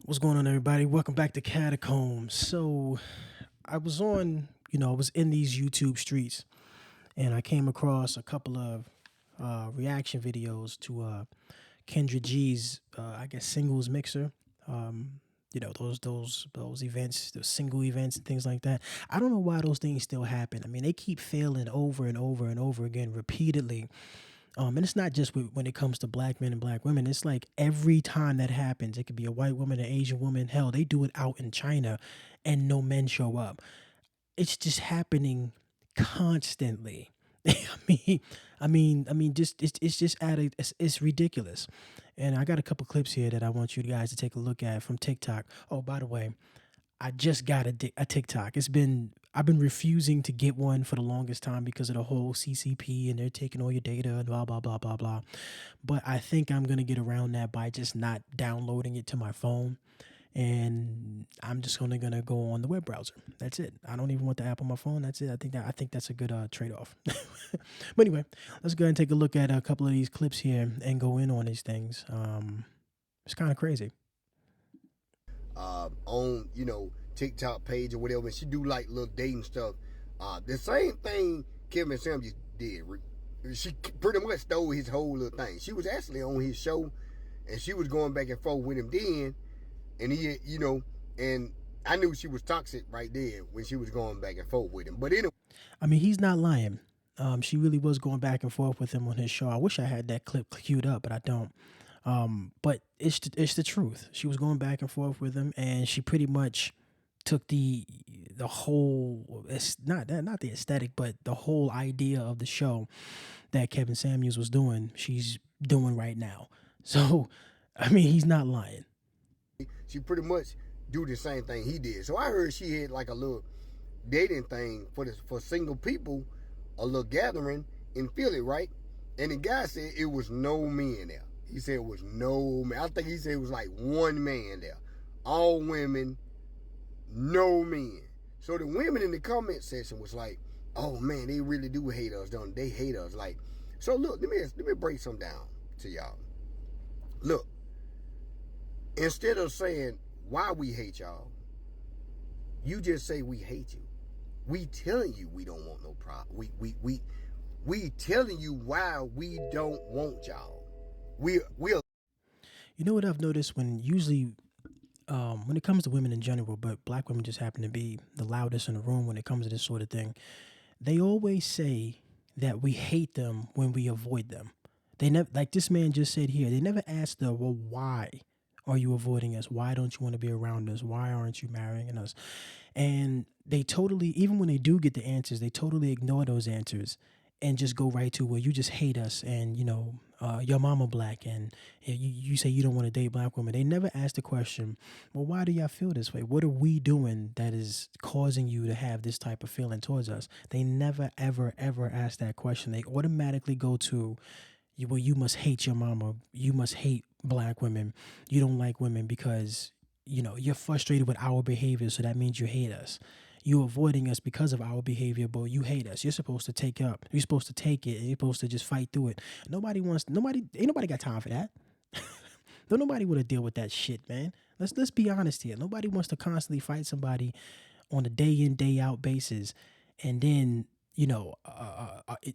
What's going on, everybody? Welcome back to Catacombs. So, I was I was in these YouTube streets, and I came across a couple of reaction videos to Kendra G's, I guess, singles mixer. Those events, those single events and things like that. I don't know why those things still happen. I mean, they keep failing over and over and over again repeatedly. And it's not just when it comes to black men and black women. It's like every time that happens, it could be a white woman, an Asian woman. Hell, they do it out in China, and no men show up. It's just happening constantly. mean, just it's just it's ridiculous. And I got a couple clips here that I want you guys to take a look at from TikTok. Oh, by the way, I just got a TikTok. I've been refusing to get one for the longest time because of the whole CCP and they're taking all your data and blah blah blah blah blah. But I think I'm gonna get around that by just not downloading it to my phone, and I'm just gonna go on the web browser. That's it. I don't even want the app on my phone. That's it. I think that's a good trade off. But anyway, let's go ahead and take a look at a couple of these clips here and go in on these things. It's kind of crazy. On TikTok page or whatever, and she do like little dating stuff. The same thing Kevin Sam just did. She pretty much stole his whole little thing. She was actually on his show, and she was going back and forth with him then, and he, and I knew she was toxic right there when she was going back and forth with him. But anyway, I mean, he's not lying. She really was going back and forth with him on his show. I wish I had that clip queued up, but I don't. But it's the truth. She was going back and forth with him, and she pretty much took the whole, it's not the aesthetic, but the whole idea of the show that Kevin Samuels was doing. She's doing right now. So, I mean, he's not lying. she pretty much do the same thing he did. So I heard she had like a little dating thing for single people, a little gathering in Philly, right? And the guy said it was no men there. He said it was no man. I think he said it was like one man there. All women, no men. So the women in the comment section was like, oh man, they really do hate us, don't they? They hate us. Like, so look, let me break some down to y'all. Look, instead of saying why we hate y'all, you just say we hate you. We telling you we don't want no problem. We telling you why we don't want y'all. We're You know what I've noticed when it comes to women in general, but black women just happen to be the loudest in the room when it comes to this sort of thing. They always say that we hate them when we avoid them. They never, like this man just said here, they never asked the, well, why are you avoiding us? Why don't you want to be around us? Why aren't you marrying us? And they totally, even when they do get the answers, they totally ignore those answers and just go right to, well, you just hate us, and your mama black, and you say you don't want to date black women. They never ask the question, well, why do y'all feel this way? What are we doing that is causing you to have this type of feeling towards us? They never, ever, ever ask that question. They automatically go to, well, you must hate your mama. You must hate black women. You don't like women because, you're frustrated with our behavior, so that means you hate us. You avoiding us because of our behavior, but you hate us. You're supposed to take up. You're supposed to take it, and you're supposed to just fight through it. Ain't nobody got time for that. Don't nobody want to deal with that shit, man. Let's be honest here. Nobody wants to constantly fight somebody on a day in, day out basis, and then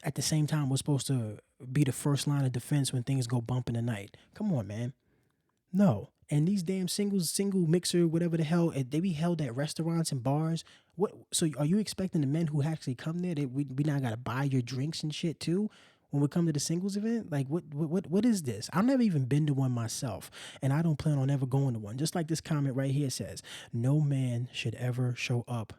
at the same time we're supposed to be the first line of defense when things go bump in the night. Come on, man. No. And these damn single mixer, whatever the hell, they be held at restaurants and bars. What? So are you expecting the men who actually come there that we now gotta buy your drinks and shit too? When we come to the singles event, like what is this? I've never even been to one myself, and I don't plan on ever going to one. Just like this comment right here says, no man should ever show up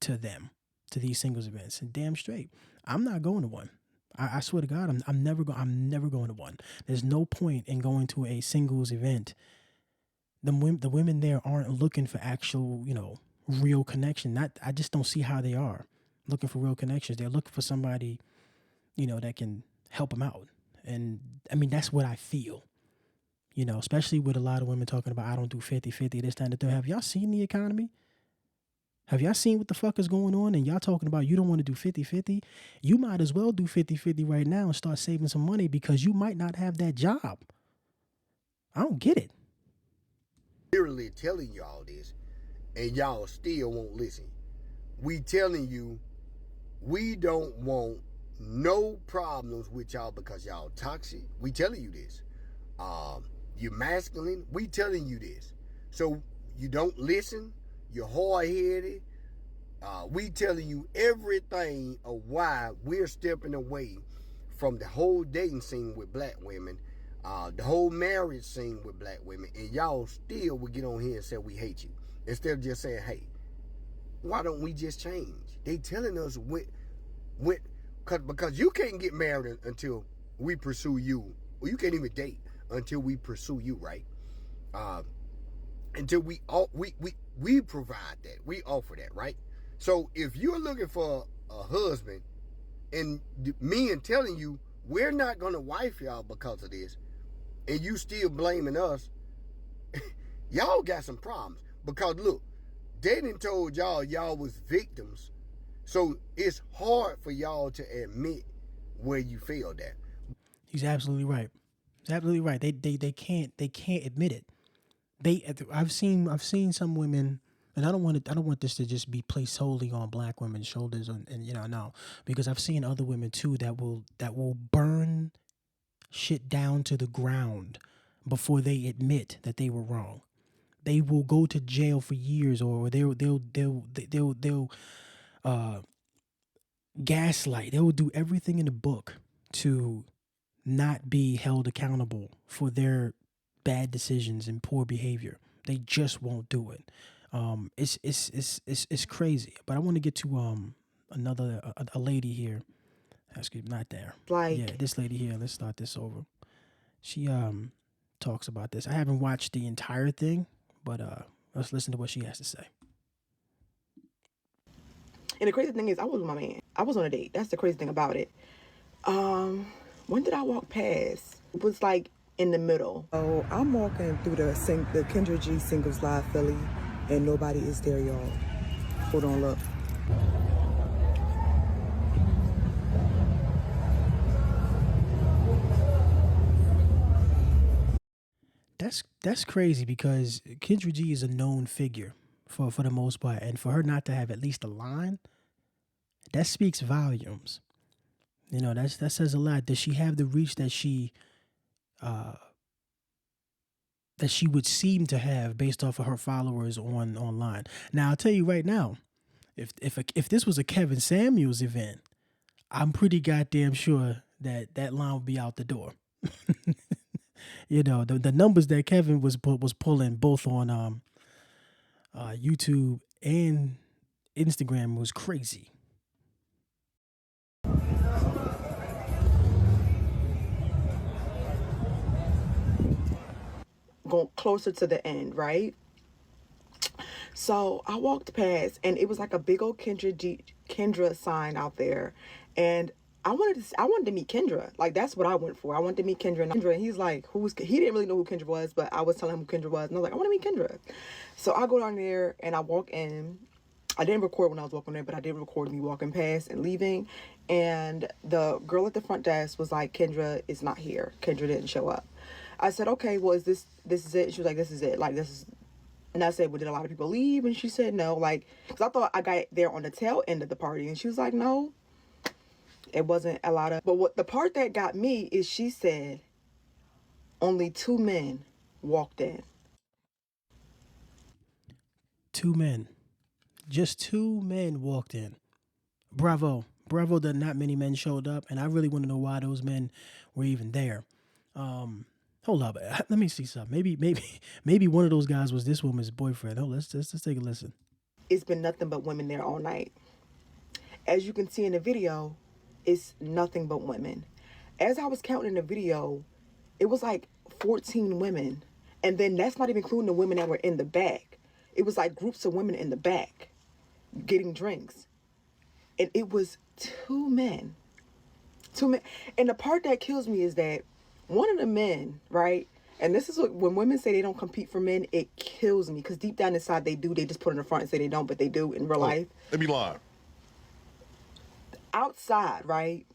to them, to these singles events. And damn straight, I'm not going to one. I swear to God, I'm never going to one. There's no point in going to a singles event. The women there aren't looking for actual, real connection. Not, I just don't see how they are looking for real connections. They're looking for somebody, that can help them out. And I mean, that's what I feel. Especially with a lot of women talking about, I don't do 50-50, this, that, and the third. Have y'all seen the economy? Have y'all seen what the fuck is going on? And y'all talking about you don't want to do 50-50? You might as well do 50-50 right now and start saving some money because you might not have that job. I don't get it. literally telling y'all this, and y'all still won't listen. We telling you we don't want no problems with y'all because y'all toxic. We telling you this. You're masculine. We telling you this. So you don't listen. You're hard-headed. We telling you everything of why we're stepping away from the whole dating scene with black women, the whole marriage scene with black women, and y'all still would get on here and say we hate you. Instead of just saying, hey, why don't we just change? They telling us because you can't get married until we pursue you. Well, you can't even date until we pursue you, right? Until we provide that. We offer that, right? So if you're looking for a husband and men telling you we're not gonna wife y'all because of this, and you still blaming us, y'all got some problems. Because look, they done told y'all was victims. So it's hard for y'all to admit where you failed at. He's absolutely right. He's absolutely right. They can't admit it. I've seen some women, and I don't want this to just be placed solely on black women's shoulders, and no, because I've seen other women too that will burn shit down to the ground before they admit that they were wrong. They will go to jail for years, or they'll gaslight. They will do everything in the book to not be held accountable for their bad decisions and poor behavior. They just won't do it. It's crazy. But I want to get to another a lady here. Excuse me, not there. Yeah, this lady here. Let's start this over. She talks about this. I haven't watched the entire thing, but let's listen to what she has to say. And the crazy thing is, I was with my man. I was on a date. That's the crazy thing about it. When did I walk past? It was like in the middle. Oh, I'm walking through the Kendra G Singles Live Philly, and nobody is there, y'all. Hold on, look. That's crazy because Kendra G is a known figure for the most part, and for her not to have at least a line, that speaks volumes. That says a lot. Does she have the reach that she would seem to have based off of her followers online? Now I'll tell you right now, if this was a Kevin Samuels event, I'm pretty goddamn sure that line would be out the door. The numbers that Kevin was pulling both on YouTube and Instagram was crazy. Going closer to the end, right? So I walked past, and it was like a big old Kendra sign out there, and I wanted to meet Kendra. Like, that's what I went for. I wanted to meet Kendra, and he's like, he didn't really know who Kendra was, but I was telling him who Kendra was, and I was like, I want to meet Kendra. So I go down there and I walk in. I didn't record when I was walking there, but I did record me walking past and leaving. And the girl at the front desk was like, Kendra is not here. Kendra didn't show up. I said, okay, well, this is it? She was like, this is it. Like, this is. And I said, well, did a lot of people leave? And she said no. Like, because I thought I got there on the tail end of the party. And she was like, no, it wasn't a lot of. But what the part that got me is she said only 2 men walked in. 2 men. Just 2 men walked in. Bravo that not many men showed up. And I really want to know why those men were even there. Hold up. Let me see something. Maybe one of those guys was this woman's boyfriend. Oh, let's take a listen. It's been nothing but women there all night. As you can see in the video, it's nothing but women. As I was counting in the video, it was like 14 women. And then that's not even including the women that were in the back. It was like groups of women in the back getting drinks. And it was 2 men. 2 men. And the part that kills me is that one of the men, right? And this is what, when women say they don't compete for men, it kills me. Because deep down inside they do. They just put it in the front and say they don't, but they do in real life. Let me lie. Outside, right?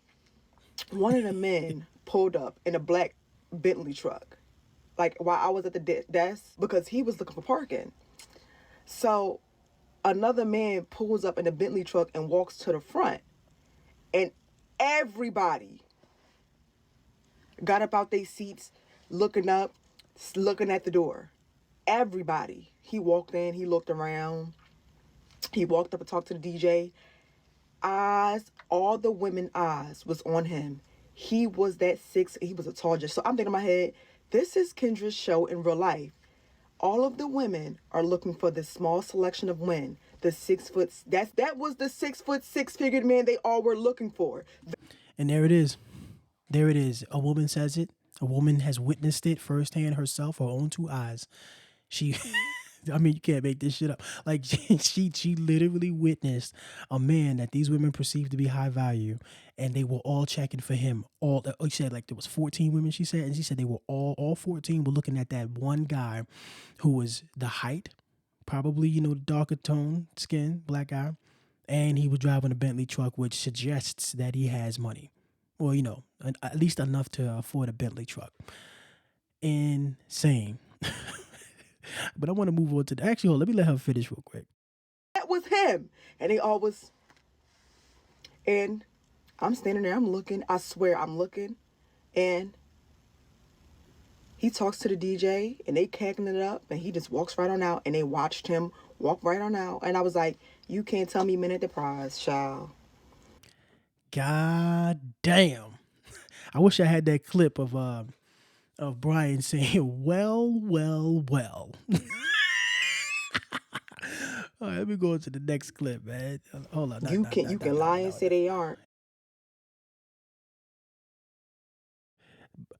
One of the men pulled up in a black Bentley truck. like while I was at the desk because he was looking for parking. So another man pulls up in a Bentley truck and walks to the front, and everybody got up out their seats, looking up, looking at the door. Everybody. He walked in, he looked around, he walked up and talked to the DJ. Eyes, all the women eyes was on him. He was he was a tall judge. So I'm thinking in my head, this is Kendra's show in real life. All of the women are looking for this small selection of men. The 6 foot, that was the 6 foot, 6-figured man they all were looking for. And there it is. There it is. A woman says it. A woman has witnessed it firsthand herself, her own 2 eyes. She, I mean, you can't make this shit up. Like she literally witnessed a man that these women perceived to be high value, and they were all checking for him. All she said, like there was 14 women. She said, and she said they were all 14 were looking at that one guy, who was the height, probably darker tone skin, black guy, and he was driving a Bentley truck, which suggests that he has money, or at least enough to afford a Bentley truck. Insane. But I want to move on to actually, let me let her finish real quick. That was him. And they all was, and I'm standing there, I'm looking, I swear I'm looking, and he talks to the DJ, and they cacking it up, and he just walks right on out, and they watched him walk right on out, and I was like, you can't tell me men at the prize, child. God damn. I wish I had that clip of Brian saying, well. All right, let me go to the next clip, man. Hold on. You can lie and say they aren't.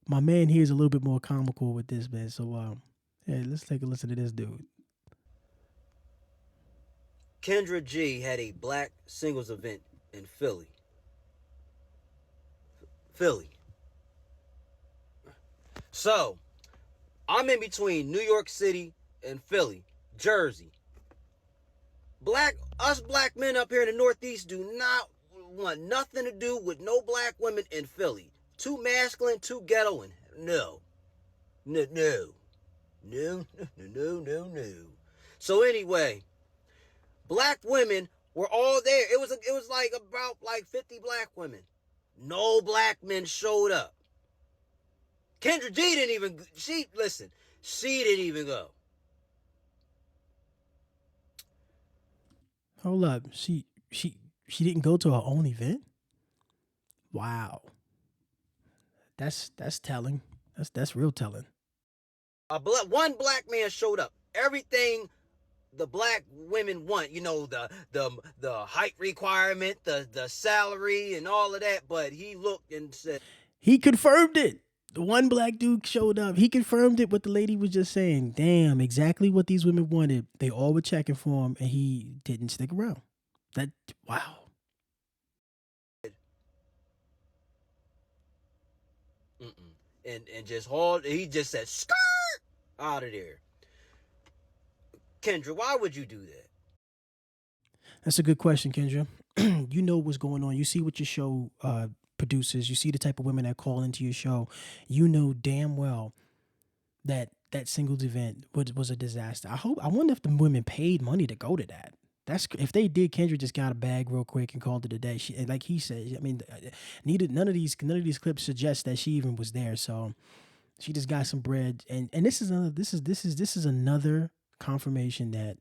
My man here is a little bit more comical with this, man. So, hey, let's take a listen to this dude. Kendra G had a black singles event in Philly. So, I'm in between New York City and Philly, Jersey. Us black men up here in the Northeast do not want nothing to do with no black women in Philly. Too masculine, too ghetto, and no. So anyway, black women were all there. It was like about 50 black women. No black men showed up. Kendra G didn't even, she didn't even go. Hold up. She didn't go to her own event? Wow. That's telling. That's real telling. One black man showed up. Everything the black women want, the height requirement, the salary and all of that, but he looked and said, he confirmed it. The one black dude showed up. He confirmed it, what the lady was just saying. Damn, exactly what these women wanted. They all were checking for him, and he didn't stick around. Wow. and just he just said, skirt, out of there. Kendra, why would you do that? That's a good question, Kendra. You know what's going on. You see what your show produces. You see the type of women that call into your show. You know damn well that singles event was a disaster. I wonder if the women paid money to go to that. If they did, Kendra just got a bag real quick and called it a day. She, like he said, I mean, none of these clips suggest that she even was there. So she just got some bread, and this is another confirmation that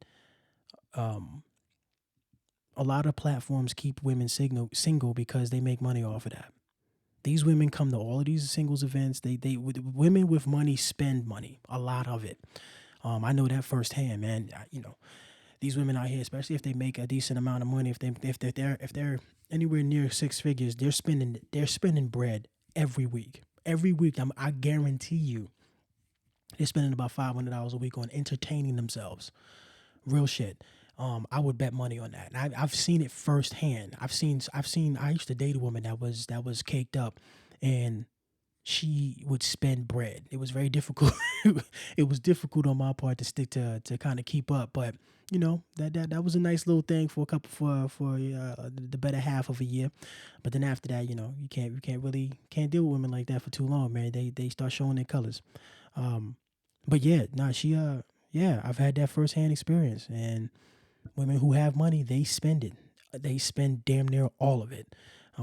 a lot of platforms keep women single because they make money off of that. These women come to all of these singles events. Women with money spend money, a lot of it. I know that firsthand, man. These women out here, especially if they make a decent amount of money, if they're anywhere near 6 figures, they're spending bread every week. Every week, I guarantee you, they're spending about $500 a week on entertaining themselves. Real shit. I would bet money on that. And I've seen it firsthand. I used to date a woman that was caked up, and she would spend bread. It was very difficult. It was difficult on my part to stick to kind of keep up, but that was a nice little thing for the better half of a year. But then after that, you can't deal with women like that for too long, man. They start showing their colors. But yeah, nah, yeah, I've had that firsthand experience. And women who have money, they spend it. They spend damn near all of it.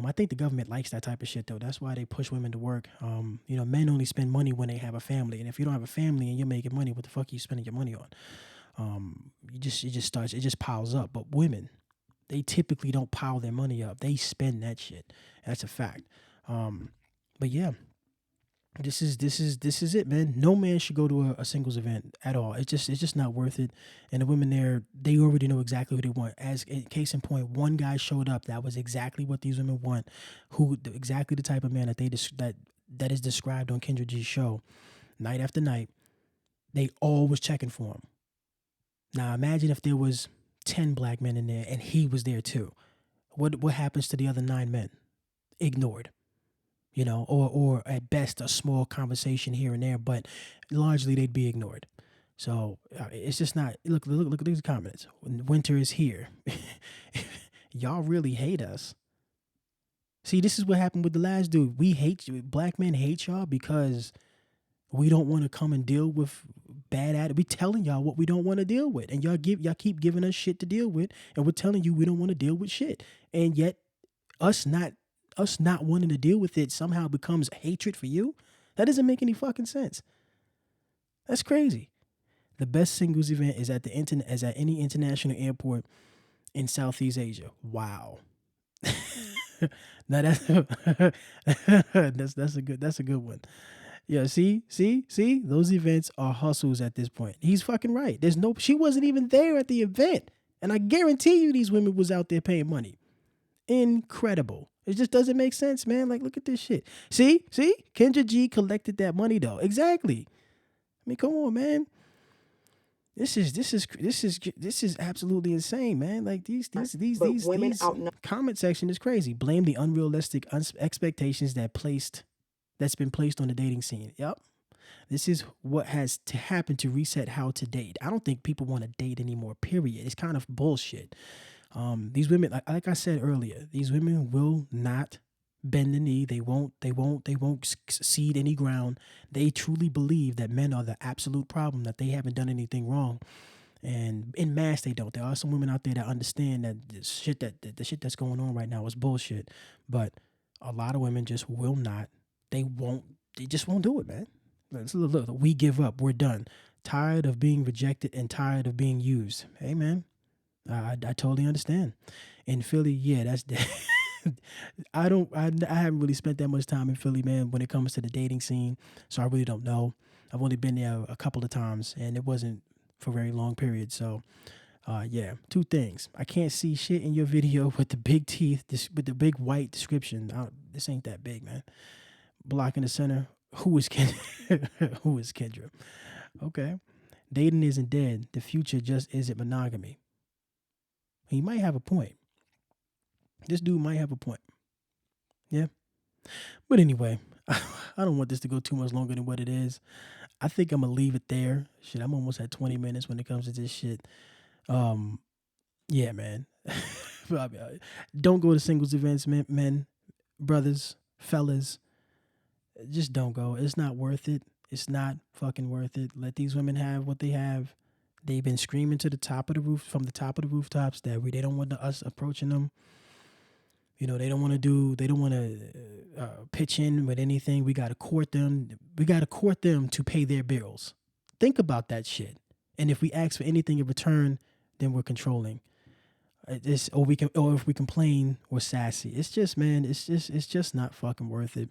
I think the government likes that type of shit though. That's why they push women to work. Men only spend money when they have a family, and if you don't have a family and you're making money, what the fuck are you spending your money on? It just piles up. But women, they typically don't pile their money up. They spend that shit. That's a fact. But yeah, this is it, man. No man should go to a singles event at all. It's just not worth it. And the women there, they already know exactly what they want. As in case in point, one guy showed up that was exactly what these women want, exactly the type of man that that is described on Kendra G's show, night after night. They all was checking for him. Now imagine if there was 10 black men in there and he was there too. What happens to the other 9 men? Ignored. Or at best a small conversation here and there, but largely they'd be ignored. So it's just not. Look at these comments. Winter is here. Y'all really hate us. See, this is what happened with the last dude. We hate you. Black men hate y'all because we don't want to come and deal with bad attitude. We telling y'all what we don't want to deal with, and y'all keep giving us shit to deal with, and we're telling you we don't want to deal with shit, and yet us not wanting to deal with it somehow becomes hatred for you. That doesn't make any fucking sense. That's crazy. The best singles event is at any international airport in Southeast Asia. Wow. Now that's that's a good one. Yeah, see, those events are hustles at this point. He's fucking right. She wasn't even there at the event, and I guarantee you these women was out there paying money. Incredible. It just doesn't make sense, man. Like, look at this shit. See, Kendra G collected that money though. Exactly. I mean, come on, man. This is absolutely insane, man. Like these women comment section is crazy. Blame the unrealistic expectations that's been placed on the dating scene. Yep. This is what has to happen to reset how to date. I don't think people want to date anymore, period. It's kind of bullshit. These women, like I said earlier, these women will not bend the knee. They won't cede any ground. They truly believe that men are the absolute problem, that they haven't done anything wrong. And in mass, they don't. There are some women out there that understand that the shit that's going on right now is bullshit. But a lot of women just will not. They just won't do it, man. Look, we give up. We're done. Tired of being rejected and tired of being used. Hey, man. I totally understand. In Philly, yeah, that's I haven't really spent that much time in Philly, man, when it comes to the dating scene. So I really don't know. I've only been there a couple of times, and it wasn't for very long periods. So, yeah, 2 things. I can't see shit in your video with the big teeth, with the big white description. This ain't that big, man. Block in the center. Who is Kendra? Who is Kendra? Okay. Dating isn't dead. The future just isn't monogamy. He might have a point. This dude might have a point. Yeah. But anyway, I don't want this to go too much longer than what it is. I think I'm going to leave it there. Shit, I'm almost at 20 minutes when it comes to this shit. Yeah, man. Don't go to singles events, men, brothers, fellas. Just don't go. It's not worth it. It's not fucking worth it. Let these women have what they have. They've been screaming to the top of the roof, from the top of the rooftops, that they don't want us approaching them. They don't want to pitch in with anything. We got to court them. We got to court them to pay their bills. Think about that shit. And if we ask for anything in return, then we're controlling. Or if we complain, we're sassy. It's just, man, it's just not fucking worth it.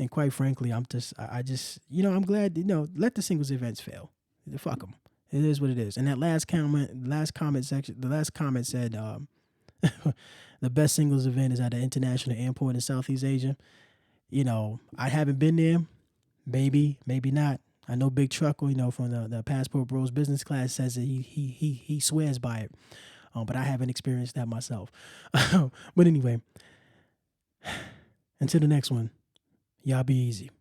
And quite frankly, I'm glad, let the singles events fail. Fuck them. It is what it is. And that last comment said, the best singles event is at an international airport in Southeast Asia. I haven't been there. Maybe not. I know Big Truckle, from the Passport Bros business class, says that he swears by it. But I haven't experienced that myself. But anyway, until the next one, y'all be easy.